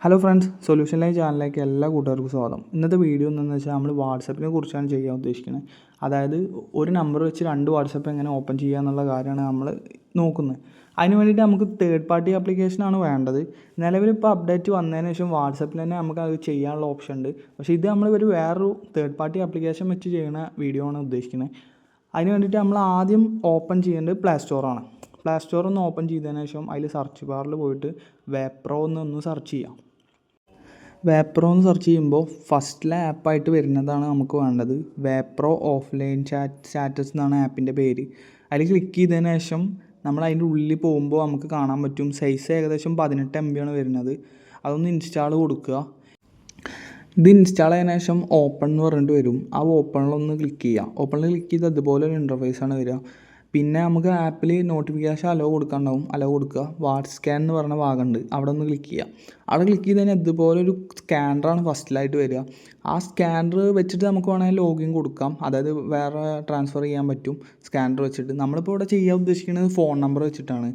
Hello friends, solution line ചാനലിലേക്ക് എല്ലാ കൂട്ടുകാർക്കും സ്വാഗതം. ഇന്നത്തെ വീഡിയോ എന്താണെന്ന് വെച്ചാൽ നമ്മൾ വാട്സപ്പിനെ കുറിച്ചാണ് ചെയ്യാൻ ഉദ്ദേശിക്കുന്നത്. അതായത് ഒരു നമ്പർ വെച്ച് 2 വാട്സപ്പ് എങ്ങനെ ഓപ്പൺ ചെയ്യുക എന്നുള്ള കാര്യമാണ് നമ്മൾ നോക്കുന്നത്. അതിന് വേണ്ടിയിട്ട് നമുക്ക് തേർഡ് പാർട്ടി ആപ്ലിക്കേഷനാണ് വേണ്ടത്. നിലവിലിപ്പോൾ അപ്ഡേറ്റ് വന്നതിന് ശേഷം വാട്സപ്പിൽ തന്നെ നമുക്ക് അത് ചെയ്യാനുള്ള ഓപ്ഷൻ ഉണ്ട്. പക്ഷേ ഇത് നമ്മൾ വേറൊരു തേർഡ് പാർട്ടി ആപ്ലിക്കേഷൻ വെച്ച് ചെയ്യുന്ന വീഡിയോ ആണ് ഉദ്ദേശിക്കുന്നത്. അതിന് വേണ്ടിയിട്ട് നമ്മൾ ആദ്യം ഓപ്പൺ ചെയ്യേണ്ടത് പ്ലേ സ്റ്റോറാണ്. പ്ലേ സ്റ്റോർ ഒന്ന് ഓപ്പൺ ചെയ്തതിന് ശേഷം അതിൽ സെർച്ച് ബാറിൽ പോയിട്ട് വേപ്രോ എന്നൊന്ന് സെർച്ച് ചെയ്യാം. വേപ്രോ എന്ന് സെർച്ച് ചെയ്യുമ്പോൾ ഫസ്റ്റിലെ ആപ്പായിട്ട് വരുന്നതാണ് നമുക്ക് വേണ്ടത്. വേപ്രോ ഓഫ്ലൈൻ സ്റ്റാറ്റസ് എന്നാണ് ആപ്പിൻ്റെ പേര്. അതിൽ ക്ലിക്ക് ചെയ്തതിന് ശേഷം നമ്മൾ അതിൻ്റെ ഉള്ളിൽ പോകുമ്പോൾ നമുക്ക് കാണാൻ പറ്റും സൈസ് ഏകദേശം 18 MB ആണ് വരുന്നത്. അതൊന്ന് ഇൻസ്റ്റാൾ കൊടുക്കുക. ഇത് ഇൻസ്റ്റാൾ ചെയ്തതിന് ശേഷം ഓപ്പൺ എന്ന് പറഞ്ഞിട്ട് വരും. ആ ഓപ്പണിലൊന്ന് ക്ലിക്ക് ചെയ്യുക. ഓപ്പണിൽ ക്ലിക്ക് ചെയ്ത് അതുപോലെ ഒരു ഇൻ്റർഫേസാണ് വരിക. പിന്നെ നമുക്ക് ആപ്പിൽ നോട്ടിഫിക്കേഷൻ അലോ കൊടുക്കാനുണ്ടാവും. അലോ കൊടുക്കുക. വാട്സ് സ്കാൻ എന്ന് പറഞ്ഞ ഭാഗമുണ്ട്, അവിടെ ഒന്ന് ക്ലിക്ക് ചെയ്യുക. അവിടെ ക്ലിക്ക് ചെയ്ത് കഴിഞ്ഞാൽ ഇതുപോലൊരു സ്കാനറാണ് ഫസ്റ്റിലായിട്ട് വരിക. ആ സ്കാനർ വെച്ചിട്ട് നമുക്ക് വേണമെങ്കിൽ ലോഗിൻ കൊടുക്കാം. അതായത് വേറെ ട്രാൻസ്ഫർ ചെയ്യാൻ പറ്റും സ്കാനർ വെച്ചിട്ട്. നമ്മളിപ്പോൾ ഇവിടെ ചെയ്യാൻ ഉദ്ദേശിക്കുന്നത് ഫോൺ നമ്പർ വെച്ചിട്ടാണ്.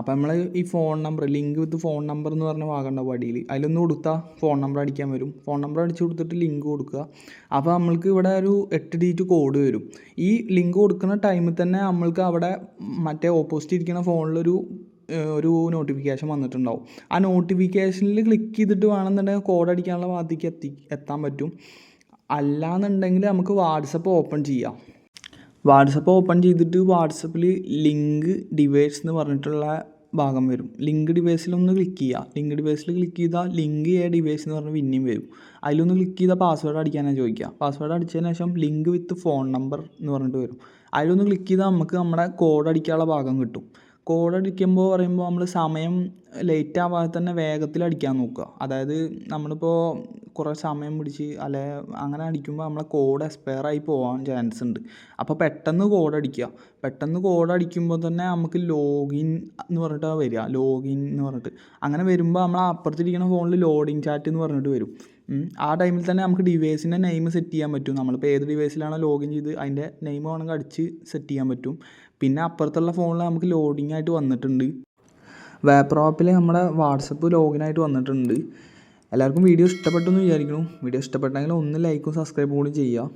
അപ്പോൾ നമ്മൾ ഈ ഫോൺ നമ്പർ ലിങ്ക് വിത്ത് ഫോൺ നമ്പർ എന്ന് പറഞ്ഞ ഭാഗമുണ്ടാവും വടിയിൽ. അതിലൊന്ന് കൊടുത്താൽ ഫോൺ നമ്പർ അടിക്കാൻ വരും. ഫോൺ നമ്പർ അടിച്ച് കൊടുത്തിട്ട് ലിങ്ക് കൊടുക്കുക. അപ്പോൾ നമ്മൾക്ക് ഇവിടെ ഒരു 8 ഡിജിറ്റ് കോഡ് വരും. ഈ ലിങ്ക് കൊടുക്കുന്ന ടൈമിൽ തന്നെ നമ്മൾക്ക് അവിടെ മറ്റേ ഓപ്പോസിറ്റ് ഇരിക്കുന്ന ഫോണിലൊരു നോട്ടിഫിക്കേഷൻ വന്നിട്ടുണ്ടാവും. ആ നോട്ടിഫിക്കേഷനിൽ ക്ലിക്ക് ചെയ്തിട്ട് വേണമെന്നുണ്ടെങ്കിൽ കോഡ് അടിക്കാനുള്ള ഭാഗത്തേക്ക് എത്താൻ പറ്റും. അല്ലാന്നുണ്ടെങ്കിൽ നമുക്ക് വാട്സപ്പ് ഓപ്പൺ ചെയ്യാം. വാട്സപ്പ് ഓപ്പൺ ചെയ്തിട്ട് വാട്സപ്പിൽ ലിങ്ക് ഡിവൈസ് എന്ന് പറഞ്ഞിട്ടുള്ള ഭാഗം വരും. ലിങ്ക് ഡിവൈസിലൊന്ന് ക്ലിക്ക് ചെയ്യുക. ലിങ്ക് ഡിവൈസിൽ ക്ലിക്ക് ചെയ്താൽ ലിങ്ക് ഡിവൈസ് എന്ന് പറഞ്ഞ് പിന്നെയും വരും. അതിലൊന്ന് ക്ലിക്ക് ചെയ്താൽ പാസ്വേഡ് അടിക്കാനാണ് ചോദിക്കുക. പാസ്വേഡ് അടിച്ചതിന് ശേഷം ലിങ്ക് വിത്ത് ഫോൺ നമ്പർ എന്ന് പറഞ്ഞിട്ട് വരും. അതിലൊന്ന് ക്ലിക്ക് ചെയ്താൽ നമുക്ക് നമ്മുടെ കോഡ് അടിക്കാനുള്ള ഭാഗം കിട്ടും. കോഡ് അടിക്കുമ്പോൾ പറയുമ്പോൾ നമ്മൾ സമയം ലേറ്റ് ആവാതെ തന്നെ വേഗത്തിൽ അടിക്കാൻ നോക്കുക. അതായത് നമ്മളിപ്പോൾ കുറേ സമയം പിടിച്ച് അങ്ങനെ അടിക്കുമ്പോൾ നമ്മളെ കോഡ് എക്സ്പയർ ആയി പോകാൻ ചാൻസ് ഉണ്ട്. അപ്പോൾ പെട്ടെന്ന് കോഡ് അടിക്കുക. പെട്ടെന്ന് കോഡ് അടിക്കുമ്പോൾ തന്നെ നമുക്ക് ലോഗിൻ എന്ന് പറഞ്ഞിട്ടാണ് വരിക. ലോഗിൻ എന്ന് പറഞ്ഞിട്ട് അങ്ങനെ വരുമ്പോൾ നമ്മൾ അപ്പുറത്തിരിക്കുന്ന ഫോണിൽ ലോഡിങ് ചാറ്റ് എന്ന് പറഞ്ഞിട്ട് വരും. ആ ടൈമിൽ തന്നെ നമുക്ക് ഡിവൈസിൻ്റെ നെയിം സെറ്റ് ചെയ്യാൻ പറ്റും. നമ്മളിപ്പോൾ ഏത് ഡിവൈസിലാണോ ലോഗിൻ ചെയ്ത് അതിൻ്റെ നെയിം വേണമെങ്കിൽ അടിച്ച് സെറ്റ് ചെയ്യാൻ പറ്റും. പിന്നെ അപ്പുറത്തുള്ള ഫോണിൽ നമുക്ക് ലോഡിങ് ആയിട്ട് വന്നിട്ടുണ്ട്. വേപ്രോ ആപ്പിൽ നമ്മുടെ വാട്സപ്പ് ലോഗിനായിട്ട് വന്നിട്ടുണ്ട്. എല്ലാവർക്കും വീഡിയോ ഇഷ്ടപ്പെട്ടു എന്ന് വിചാരിക്കുന്നു. വീഡിയോ ഇഷ്ടപ്പെട്ടെങ്കിൽ ഒന്ന് ലൈക്കും സബ്സ്ക്രൈബും കൂടി ചെയ്യുക.